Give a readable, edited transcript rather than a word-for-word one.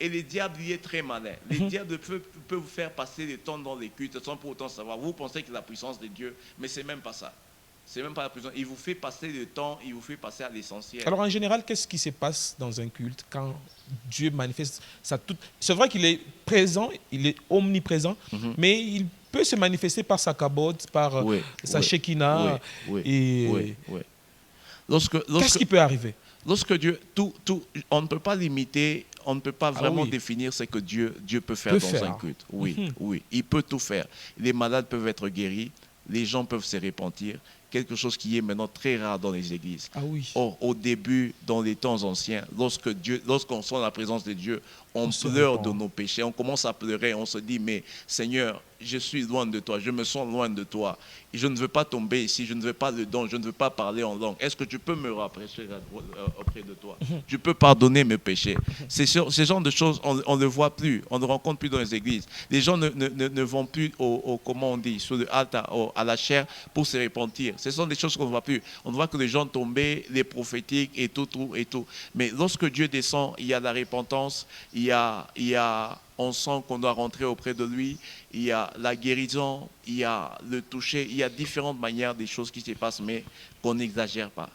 Et le diable, il est très malin. Le diable peut vous faire passer le temps dans les cultes sans pour autant savoir. Vous pensez que la puissance de Dieu, mais c'est même pas ça. C'est même pas la puissance. Il vous fait passer le temps, il vous fait passer à l'essentiel. Alors en général, qu'est-ce qui se passe dans un culte quand Dieu manifeste sa toute... C'est vrai qu'il est présent, il est omniprésent, mais il peut se manifester par sa cabote, par sa Shekinah. Et qu'est-ce qui peut arriver? Lorsque Dieu, on ne peut pas limiter, on ne peut pas vraiment définir ce que Dieu peut faire dans un culte. Oui, oui, il peut tout faire. Les malades peuvent être guéris, les gens peuvent se repentir, quelque chose qui est maintenant très rare dans les églises. Or, au début, dans les temps anciens, lorsqu'on sent la présence de Dieu, on pleure de nos péchés, on commence à pleurer, on se dit, mais Seigneur, je suis loin de toi, je me sens loin de toi, et je ne veux pas tomber ici, je ne veux pas le don, je ne veux pas parler en langue. Est-ce que tu peux me rapprocher auprès de toi? Tu peux pardonner mes péchés? Ce genre de choses, on ne le voit plus, on ne rencontre plus dans les églises. Les gens ne vont plus comment on dit, sur le halte à la chair pour se repentir. Ce sont des choses qu'on ne voit plus. On voit que les gens tombaient, les prophétiques et tout. Mais lorsque Dieu descend, il y a la repentance, on sent qu'on doit rentrer auprès de lui, il y a la guérison, il y a le toucher, il y a différentes manières des choses qui se passent, mais qu'on n'exagère pas.